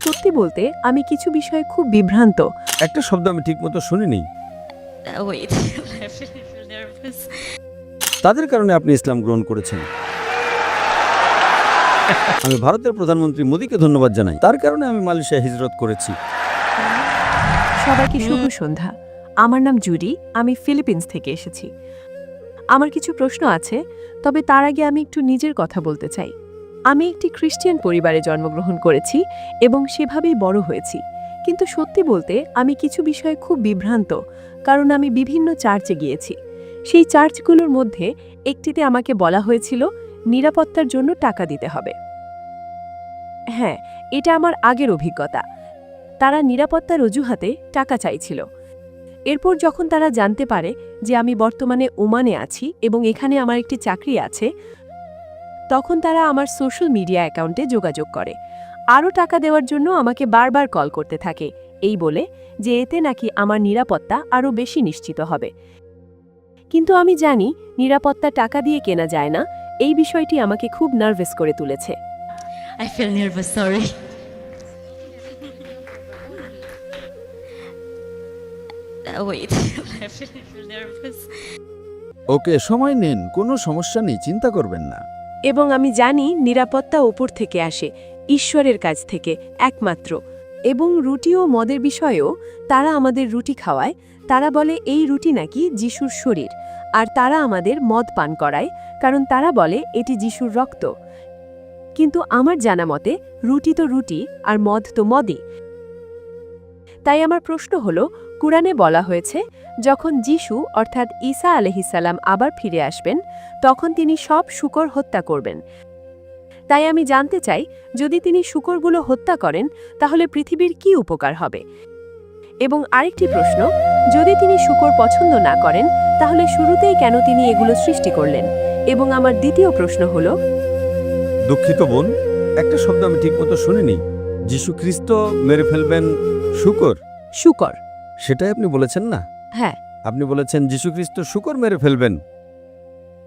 সত্যি বলতে আমি কিছু বিষয়ে খুব বিভ্রান্ত। একটা শব্দ আমি ঠিকমতো শুনিনি। Wait, I feel nervous. তাদের কারণে আপনি ইসলাম গ্রহণ করেছেন। আমি ভারতের প্রধানমন্ত্রী মোদীকে ধন্যবাদ জানাই, তার কারণে আমি মালয়েশিয়া হিজরত করেছি। সবাইকে শুভ সন্ধ্যা। আমার নাম জুডি, আমি ফিলিপিন্স থেকে এসেছি। আমার কিছু প্রশ্ন আছে, তবে তার আগে আমি একটু নিজের কথা বলতে চাই। আমি একটি খ্রিস্টান পরিবারে জন্মগ্রহণ করেছি এবং সেভাবেই বড় হয়েছি। কিন্তু সত্যি বলতে আমি কিছু বিষয়ে খুব বিভ্রান্ত, কারণ আমি বিভিন্ন চার্চে গিয়েছি। সেই চার্চগুলোর মধ্যে একটিতে আমাকে বলা হয়েছিল নিরাপত্তার জন্য টাকা দিতে হবে। হ্যাঁ, এটা আমার আগের অভিজ্ঞতা। তারা নিরাপত্তার অজুহাতে টাকা চাইছিল। এরপর যখন তারা জানতে পারে যে আমি বর্তমানে ওমানে আছি এবং এখানে আমার একটি চাকরি আছে, তখন তারা আমার সোশ্যাল মিডিয়া অ্যাকাউন্টে যোগাযোগ করে। আরও টাকা দেওয়ার জন্য আমাকে বারবার কল করতে থাকে, এই বলে যে এতে নাকি আমার নিরাপত্তা আরও বেশি নিশ্চিত হবে। কিন্তু আমি জানি নিরাপত্তা টাকা দিয়ে কেনা যায় না। এই বিষয়টি আমাকে খুব নার্ভাস করে তুলেছে। I feel nervous, sorry. Wait, I feel nervous. ওকে, সময় নিন, কোনো সমস্যা নেই, চিন্তা করবেন না। এবং আমি জানি নিরাপত্তা ওপর থেকে আসে, ঈশ্বরের কাছ থেকে একমাত্র। এবং রুটি ও মদের বিষয়েও তারা আমাদের রুটি খাওয়ায়। তারা বলে এই রুটি নাকি যিশুর শরীর, আর তারা আমাদের মদ পান করায়, কারণ তারা বলে এটি যিশুর রক্ত। কিন্তু আমার জানা মতে রুটি তো রুটি আর মদ তো মদই। তাই আমার প্রশ্ন হলো, কুরআনে বলা হয়েছে যখন যিশু অর্থাৎ ঈসা আলাইহিসসালাম আবার ফিরে আসবেন, তখন তিনি সব শূকর হত্যা করবেন। তাই আমি জানতে চাই, যদি তিনি শূকরগুলো হত্যা করেন তাহলে পৃথিবীর কি উপকার হবে? এবং আরেকটি প্রশ্ন, যদি তিনি শূকর পছন্দ না করেন তাহলে শুরুতেই কেন তিনি এগুলো সৃষ্টি করলেন? এবং আমার দ্বিতীয় প্রশ্ন হলো, দুঃখিত বোন, একটা শব্দ আমি ঠিকমতো শুনিনি। যীশু খ্রিস্ট মেরে ফেলবেন শূকর, শূকর? সেটাই আপনি বলেছেন না? হ্যাঁ। আপনি বলেছেন যীশু খ্রিস্ট শূকর মেরে ফেলবেন।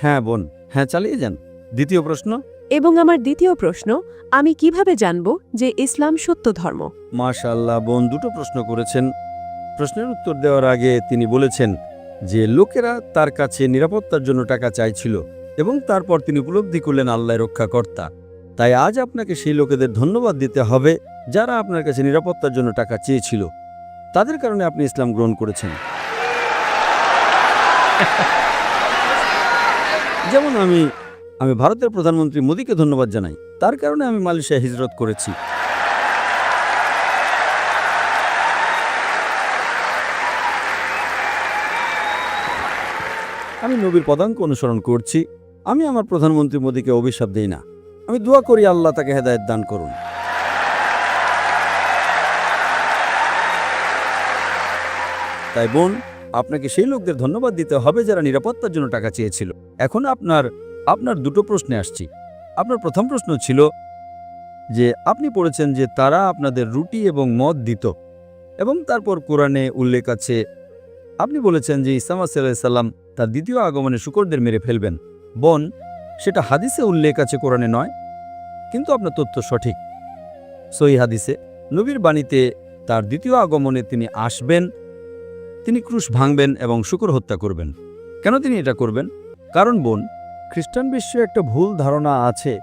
হ্যাঁ বোন, হ্যাঁ, চালিয়ে যান। দ্বিতীয় প্রশ্ন? এবং আমার দ্বিতীয় প্রশ্ন, আমি কিভাবে জানব যে ইসলাম সত্য ধর্ম? মাশাআল্লাহ বোন, দুটো প্রশ্ন করেছেন। প্রশ্নের উত্তর দেওয়ার আগে তিনি বলেছেন যে লোকেরা তার কাছে নিরাপত্তার জন্য টাকা চাইছিল এবং তারপর তিনি উপলব্ধি করলেন আল্লাহ রক্ষাকর্তা। তাই আজ আপনাকে সেই লোকেদের ধন্যবাদ দিতে হবে যারা আপনার কাছে নিরাপত্তার জন্য টাকা চেয়েছিল। তাদের কারণে আপনি ইসলাম গ্রহণ করেছেন। যেমন আমি ভারতের প্রধানমন্ত্রী মোদীকে ধন্যবাদ জানাই, তার কারণে আমি মালয়েশিয়া হিজরত করেছি। আমি নবীর পদাঙ্ক অনুসরণ করছি। আমি আমার প্রধানমন্ত্রী মোদীকে অভিশাপ দেই না। আমি দোয়া করি আল্লাহ তাকে হেদায়েত দান করুন। তাই বোন, আপনাকে সেই লোকদের ধন্যবাদ দিতে হবে যারা নিরাপত্তার জন্য টাকা চেয়েছিল। এখন আপনার দুটো প্রশ্নে আসছি। আপনার প্রথম প্রশ্ন ছিল যে আপনি পড়েছেন যে তারা আপনাদের রুটি এবং মদ দিত, এবং তারপর কোরআনে উল্লেখ আছে, আপনি বলেছেন যে ঈসা আলাইহিস সালাম তার দ্বিতীয় আগমনে শূকরদের মেরে ফেলবেন। বোন, সেটা হাদিসে উল্লেখ আছে, কোরআনে নয়। কিন্তু আপনার তথ্য সঠিক। সহিহ হাদিসে নবীর বাণীতে তার দ্বিতীয় আগমনে তিনি আসবেন, তিনি ক্রুশ ভাঙবেন এবং শূকর হত্যা করবেন। কেন তিনি এটা করবেন? কারণ বোন, খ্রিস্টান বিশ্বে একটা ভুল ধারণা আছে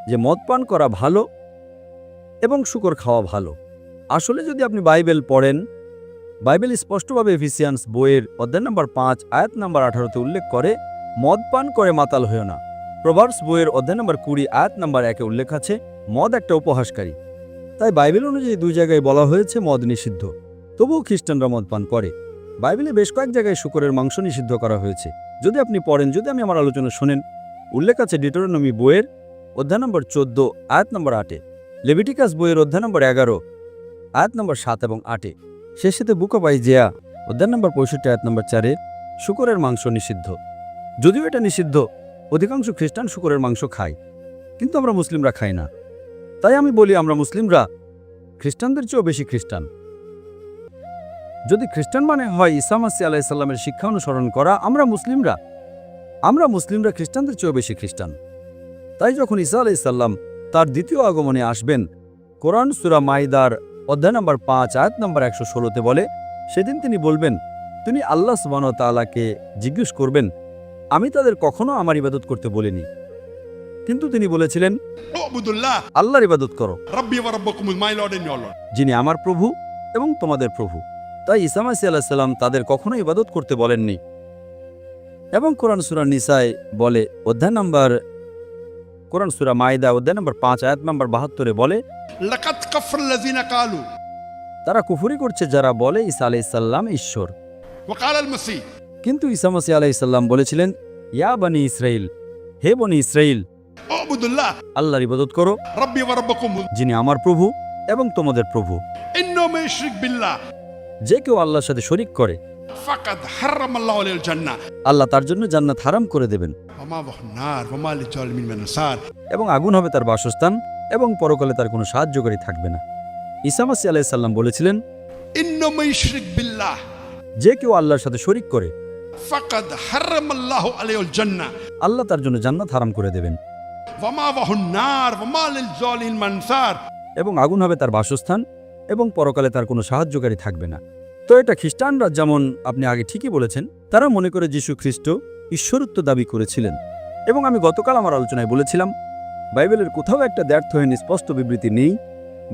যে মদ পান করা ভালো এবং শূকর খাওয়া ভালো। আসলে যদি আপনি বাইবেল পড়েন, বাইবেল স্পষ্টভাবে এফিসিয়ান্স বইয়ের অধ্যায় নম্বর 5 আয়াত নম্বর 18-তে উল্লেখ করে, মদ পান করে মাতাল হয়েও না। প্রভার্বস বইয়ের অধ্যায় নম্বর 20 আয়াত নম্বর 1-এ উল্লেখ আছে মদ একটা উপহাসকারী। তাই বাইবেল অনুযায়ী দুই জায়গায় বলা হয়েছে মদ নিষিদ্ধ, তবুও খ্রিস্টানরা মদ পান করে। বাইবেলে বেশ কয়েক জায়গায় শূকরের মাংস নিষিদ্ধ করা হয়েছে। যদি আপনি পড়েন, যদি আমি আমার আলোচনা শোনেন, উল্লেখ আছে ডিউটেরোনমি বইয়ের অধ্যায় নম্বর 14 আয়াত নম্বর 8-এ, লেভিটিকাস বইয়ের অধ্যায় নম্বর 11 আয়াত নম্বর 7 এবং 8-এ, শেষেতে বুক অব আইজিয়া অধ্যায় নম্বর 65 আয়াত নম্বর 4-এ শূকরের মাংস নিষিদ্ধ। যদিও এটা নিষিদ্ধ, অধিকাংশ খ্রিস্টান শূকরের মাংস খায়, কিন্তু আমরা মুসলিমরা খাই না। তাই আমি বলি, আমরা মুসলিমরা খ্রিস্টানদের চেয়েও বেশি খ্রিস্টান। যদি খ্রিস্টান মানে হয় ঈসা মাসীহ আলাইহিস সালামের শিক্ষা অনুসরণ করা, আমরা মুসলিমরা খ্রিস্টানদের চেয়েও বেশি খ্রিস্টান। তাই যখন ঈসা আলাইহিস সালাম তার দ্বিতীয় আগমনে আসবেন, কোরআন সূরা মাইদার অধ্যায় নম্বর 5 আয়াত নম্বর 116-তে বলে, সেদিন তিনি বলবেন, তিনি আল্লাহ সুবহানাহু ওয়া তাআলাকে জিজ্ঞেস করবেন, আমি তাদের কখনো আমার ইবাদত করতে বলিনি, কিন্তু তিনি বলেছিলেন, উবুদুল্লাহ আল্লাহর ইবাদত করো, রাব্বি ওয়া রাব্বুকুম, my lord and your lord. যিনি আমার প্রভু এবং তোমাদের প্রভু। তাই ঈসা মাসীহ আলাইহিস সালাম তাদের কখনো ইবাদত করতে বলেননি। এবং কোরআন সূরা নিসায় বলে, কোরআন সূরা মাইদা অধ্যায় নম্বর 5 আয়াত নম্বর 72-এ বলে, লাকাদ কাফারাল্লাযিনা ক্বালু, তারা কুফরি করছে যারা বলে ঈসা আলাইহিস সালাম ঈশ্বর। ওয়া ক্বালা আল মাসীহ, কিন্তু ঈসা মাসীহ আলাইহিস সালাম বলেছিলেন, ইয়া বনি ইসরাইল, হে বনি ইসরাইল, উবুদুল্লাহ আল্লাহর ইবাদত করো, রাব্বি ওয়া রাব্বুকুম, যিনি আমার প্রভু এবং তোমাদের প্রভু। ইন্নাহু মান ইউশরিক বিল্লাহ যে কেউ আল্লাহর সাথে শরীক করে, ফাকাদ হারামাল্লাহু আলাইহিল জান্নাহ, আল্লাহ তার জন্য জান্নাত হারাম করে দেবেন, ওয়া মাওয়াহুন নার ওয়া মা লিজালিমিন মিন আনসার, এবং আগুন হবে তার বাসস্থান, এবং পরকালে তার কোনো সাহায্যকারী থাকবে না। ঈসা মাসীহ আলাইহিস সালাম বলেছিলেন, ইন্নাহু মান ইউশরিক বিল্লাহ যে কেউ আল্লাহর সাথে শরীক করে, ফাকাদ হারামাল্লাহু আলাইহিল জান্নাহ, আল্লাহ তার জন্য জান্নাত হারাম করে দেবেন, ওয়া মাওয়াহুন নার ওয়া মা লিজালিমিন মিন আনসার, এবং আগুন হবে তার বাসস্থান, এবং পরকালে তার কোনো সাহায্যকারী থাকবে না। তো এটা খ্রিস্টানরা, যেমন আপনি আগে ঠিকই বলেছেন, তারা মনে করে যীশু খ্রিস্ট ঈশ্বরত্ব দাবি করেছিলেন। এবং আমি গতকাল আমার আলোচনায় বলেছিলাম, বাইবেলের কোথাও একটা দ্ব্যর্থহীন স্পষ্ট বিবৃতি নেই,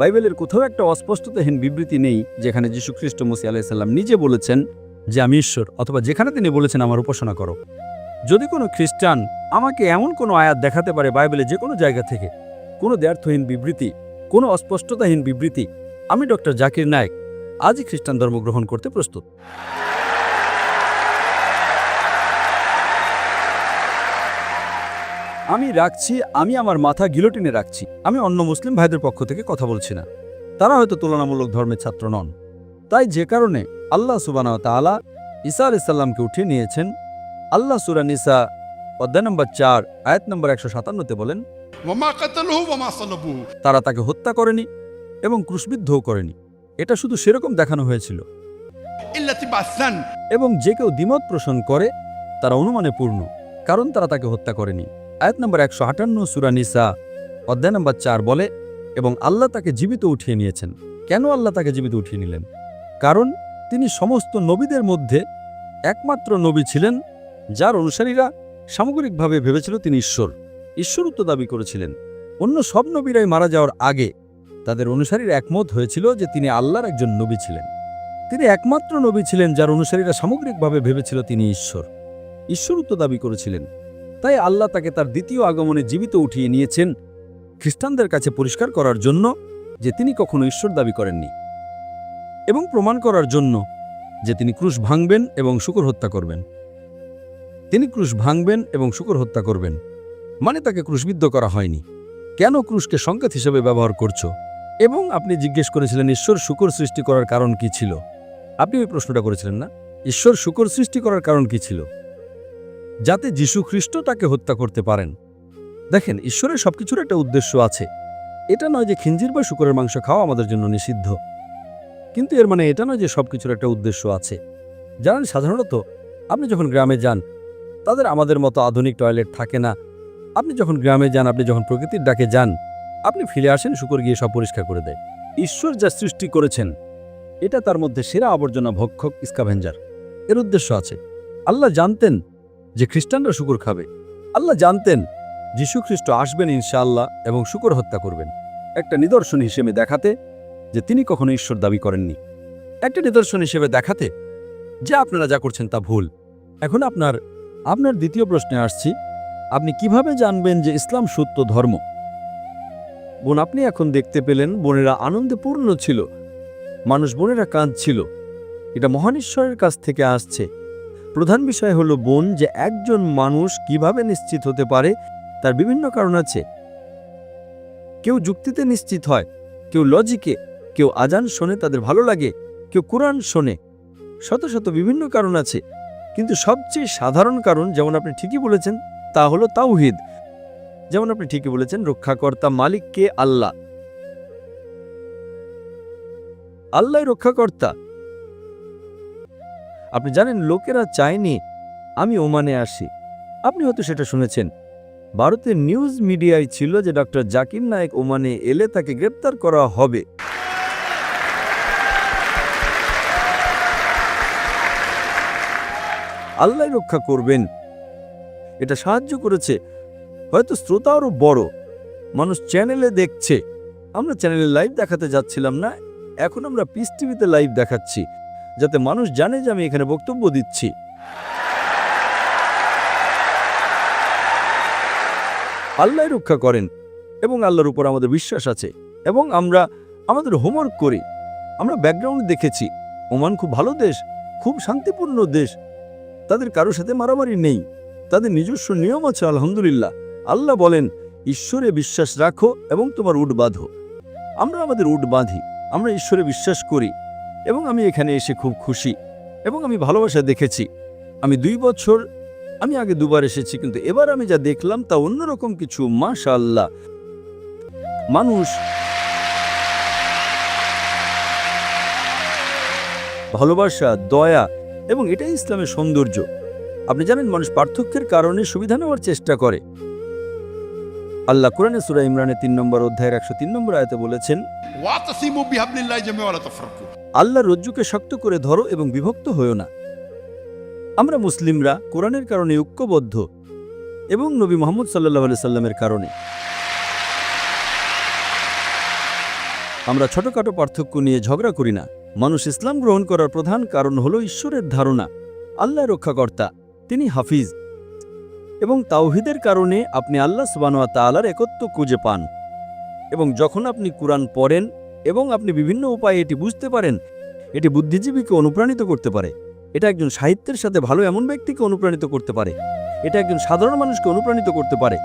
বাইবেলের কোথাও একটা অস্পষ্টতাহীন বিবৃতি নেই যেখানে যীশু খ্রিস্ট মসীহ আলাইহিস সালাম নিজে বলেছেন যে আমি ঈশ্বর, অথবা যেখানে তিনি বলেছেন আমার উপাসনা করো। যদি কোনো খ্রিস্টান আমাকে এমন কোনো আয়াত দেখাতে পারে বাইবেলে যে কোনো জায়গা থেকে, কোনো দ্ব্যর্থহীন বিবৃতি, কোনো অস্পষ্টতাহীন বিবৃতি, আমি ডক্টর জাকির নায়েক আজই খ্রিস্টান ধর্ম গ্রহণ করতে প্রস্তুত। আমি আমার মাথা গিলোটিনে রাখছি। আমি অন্য মুসলিম ভাইদের পক্ষ থেকে কথা বলছি না, তারা হয়তো তুলনামূলক ধর্মের ছাত্র নন। তাই যে কারণে আল্লাহ সুবহানাহু ওয়া তাআলা ঈসা আলাইহিস সালামকে উঠিয়ে নিয়েছেন, আল্লাহ সূরা নিসা অধ্যায় নম্বর 4 আয়াত নম্বর 157-তে বলেন, ওয়া মা কাতালুহু ওয়া মা সালাবুহু, তারা তাকে হত্যা করেনি এবং ক্রুশবিদ্ধও করেনি, এটা শুধু সেরকম দেখানো হয়েছিল। ইল্লা তিবাসান, এবং যে কেউ দ্বিমত পোষণ করে তারা অনুমানে পূর্ণ, কারণ তারা তাকে হত্যা করেনি। আয়াত নম্বর 158 সূরা নিসা অধ্যায় নম্বর 4 বলে, এবং আল্লাহ তাকে জীবিত উঠিয়ে নিয়েছেন। কেন আল্লাহ তাকে জীবিত উঠিয়ে নিলেন? কারণ তিনি সমস্ত নবীদের মধ্যে একমাত্র নবী ছিলেন যার অনুসারীরা সামগ্রিকভাবে ভেবেছিল তিনি ঈশ্বরত্ব দাবি করেছিলেন। অন্য সব নবীরাই মারা যাওয়ার আগে তাদের অনুসারীরা একমত হয়েছিল যে তিনি আল্লাহর একজন নবী ছিলেন। তিনি একমাত্র নবী ছিলেন যার অনুসারীরা সামগ্রিকভাবে ভেবেছিল তিনি ঈশ্বরত্ব দাবি করেছিলেন। তাই আল্লাহ তাকে তার দ্বিতীয় আগমনে জীবিত উঠিয়ে নিয়েছেন খ্রিস্টানদের কাছে পরিষ্কার করার জন্য যে তিনি কখনো ঈশ্বর দাবি করেননি, এবং প্রমাণ করার জন্য যে তিনি ক্রুশ ভাঙবেন এবং শূকর হত্যা করবেন। তিনি ক্রুশ ভাঙবেন এবং শূকর হত্যা করবেন, মানে তাকে ক্রুশবিদ্ধ করা হয়নি। কেন ক্রুশকে সংকেত হিসেবে ব্যবহার করছো? এবং আপনি জিজ্ঞেস করেছিলেন ঈশ্বর শূকর সৃষ্টি করার কারণ কি ছিল। আপনি ওই প্রশ্নটা করেছিলেন না? ঈশ্বর শূকর সৃষ্টি করার কারণ কি ছিল? যাতে যীশু খ্রিস্ট তাকে হত্যা করতে পারেন। দেখেন, ঈশ্বরের সবকিছুর একটা উদ্দেশ্য আছে। এটা নয় যে খিঞ্জির বা শূকরের মাংস খাওয়া আমাদের জন্য নিষিদ্ধ, কিন্তু এর মানে এটা নয় যে সবকিছুর একটা উদ্দেশ্য আছে। জানেন, সাধারণত আপনি যখন গ্রামে যান, তাদের আমাদের মতো আধুনিক টয়লেট থাকে না। আপনি যখন গ্রামে যান, আপনি যখন প্রকৃতির ডাকে যান, আপনি ফিরে আসেন, শূকর গিয়ে সব পরিষ্কার করে দেয়। ঈশ্বর যা সৃষ্টি করেছেন এটা তার মধ্যে সেরা আবর্জনা ভক্ষক, স্ক্যাভেঞ্জার। এর উদ্দেশ্য আছে। আল্লাহ জানতেন যে খ্রিস্টানরা শূকর খাবে। আল্লাহ জানতেন যীশু খ্রিস্ট আসবেন ইনশাআল্লাহ এবং শূকর হত্যা করবেন, একটা নিদর্শন হিসেবে দেখাতে যে তিনি কখনো ঈশ্বর দাবি করেননি, একটা নিদর্শন হিসেবে দেখাতে যে আপনারা যা করছেন তা ভুল। এখন আপনার দ্বিতীয় প্রশ্নে আসছি, আপনি কিভাবে জানবেন যে ইসলাম সত্য ধর্ম? বোন, আপনি এখন দেখতে পেলেন বোনেরা আনন্দে পূর্ণ ছিল, বোনেরা কাঁদছিল। এটা মহান ঈশ্বরের কাছ থেকে আসছে। প্রধান বিষয় হলো বোন, যে একজন মানুষ কিভাবে নিশ্চিত হতে পারে তার বিভিন্ন কারণ আছে। কেউ যুক্তিতে নিশ্চিত হয়, কেউ লজিকে, কেউ আজান শোনে তাদের ভালো লাগে, কেউ কোরআন শোনে। শত শত বিভিন্ন কারণ আছে, কিন্তু সবচেয়ে সাধারণ কারণ, যেমন আপনি ঠিকই বলেছেন, তা হলো তাওহীদ। যেমন আপনি ঠিকই বলেছেন, রক্ষাকর্তা মালিক কে? আল্লাহ। আল্লাহই রক্ষাকর্তা। আপনি জানেন, লোকেরা চায়নি আমি ওমানে আসি। আপনি হয়তো সেটা শুনেছেন। ভারতের নিউজ মিডিয়ায় ছিল যে ডক্টর জাকির নায়েক ওমানে এলে তাকে গ্রেপ্তার করা হবে। আল্লাহ রক্ষা করবেন, এটা সাহায্য করেছে। হয়তো শ্রোতা আরও বড়, মানুষ চ্যানেলে দেখছে। আমরা চ্যানেলে লাইভ দেখাতে যাচ্ছিলাম না, এখন আমরা পিস টিভিতে লাইভ দেখাচ্ছি, যাতে মানুষ জানে যে আমি এখানে বক্তব্য দিচ্ছি। আল্লাহ রক্ষা করেন এবং আল্লাহর উপর আমাদের বিশ্বাস আছে এবং আমরা আমাদের হোমওয়ার্ক করি। আমরা ব্যাকগ্রাউন্ড দেখেছি, ওমান খুব ভালো দেশ, খুব শান্তিপূর্ণ দেশ, তাদের কারোর সাথে মারামারি নেই, তাদের নিজস্ব নিয়ম আছে আলহামদুলিল্লাহ। আল্লাহ বলেন ঈশ্বরে বিশ্বাস রাখো এবং তোমার উট বাঁধো। আমরা আমাদের উট বাঁধি, আমরা ঈশ্বরে বিশ্বাস করি এবং আমি এখানে এসে খুব খুশি এবং আমি ভালোবাসা দেখেছি। আমি 2 বছর, আমি আগে 2 বার এসেছি, কিন্তু এবার আমি যা দেখলাম তা অন্যরকম কিছু। মাশাআল্লাহ, মানুষ ভালোবাসা, দয়া, এবং এটাই ইসলামের সৌন্দর্য। আপনি জানেন মানুষ পার্থক্যের কারণে সুবিধা নেওয়ার চেষ্টা করে। আল্লাহ কোরআনে সূরা ইমরানের 3 নম্বর অধ্যায়ের 103 নম্বর আয়াতে বলেছেন, ওয়াতাসিমু বিহাবলিল্লাহি জামিআ ওয়া লা তাফরাকু। আল্লাহর রজ্জুকে শক্ত করে ধরো এবং বিভক্ত হয়ো না। আমরা মুসলিমরা কোরআনের কারণে ঐক্যবদ্ধ এবং নবী মুহাম্মদ সাল্লাল্লাহু আলাইহি সাল্লামের কারণে। আমরা ছোটখাটো পার্থক্য নিয়ে ঝগড়া করি না। মানুষ ইসলাম গ্রহণ করার প্রধান কারণ হলো ঈশ্বরের ধারণা, আল্লাহ রক্ষাকর্তা, তিনি হাফিজ, এবং তাওহীদের কারণে আপনি আল্লাহ সুবহানাহু ওয়া তাআলার একত্ব খুঁজে পান। এবং যখন আপনি কুরআন পড়েন এবং আপনি বিভিন্ন উপায়ে এটি বুঝতে পারেন, এটি বুদ্ধিজীবীকে অনুপ্রাণিত করতে পারে, এটা একজন সাহিত্যের সাথে ভালো এমন ব্যক্তিকে অনুপ্রাণিত করতে পারে, এটা একজন সাধারণ মানুষকে অনুপ্রাণিত করতে পারে।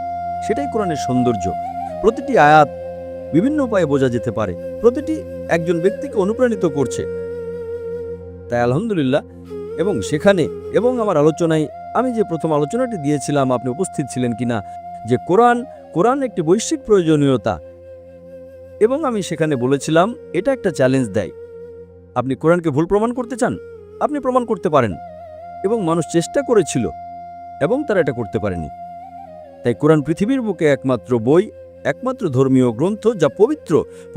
সেটাই কোরআনের সৌন্দর্য। প্রতিটি আয়াত বিভিন্ন উপায়ে বোঝা যেতে পারে, প্রতিটি একজন ব্যক্তিকে অনুপ্রাণিত করছে। তাই আলহামদুলিল্লাহ। এবং সেখানে এবং আমার আলোচনায় আমি যে প্রথম আলোচনাটি দিয়েছিলাম, আপনি উপস্থিত ছিলেন কিনা, যে কোরআন একটি বৈশ্বিক প্রয়োজনীয়তা, এবং আমি সেখানে বলেছিলাম এটা একটা চ্যালেঞ্জ দেয়। আপনি কোরআনকে ভুল প্রমাণ করতে চান, আপনি প্রমাণ করতে পারেন, এবং মানুষ চেষ্টা করেছিল এবং তারা এটা করতে পারেনি। তাই কোরআন পৃথিবীর বুকে একমাত্র বই, একমাত্র ধর্মীয় গ্রন্থ যা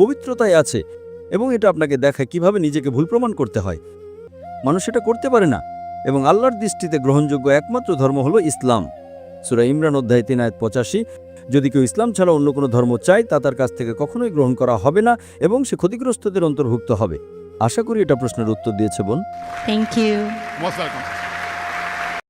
পবিত্রতায় আছে, এবং এটা আপনাকে দেখায় কিভাবে নিজেকে ভুল প্রমাণ করতে হয়। মানুষ এটা করতে পারে না, এবং আল্লাহর দৃষ্টিতে গ্রহণযোগ্য একমাত্র ধর্ম হলো ইসলাম। সূরা ইমরান অধ্যায় 3 আয়াত 85, যদি কেউ ইসলাম ছাড়া অন্য কোনো ধর্ম চায় তা তার কাছ থেকে কখনোই গ্রহণ করা হবে না এবং সে ক্ষতিগ্রস্তদের অন্তর্ভুক্ত হবে। আশা করি এটা প্রশ্নের উত্তর দিয়েছে বোন। Thank you. Most welcome.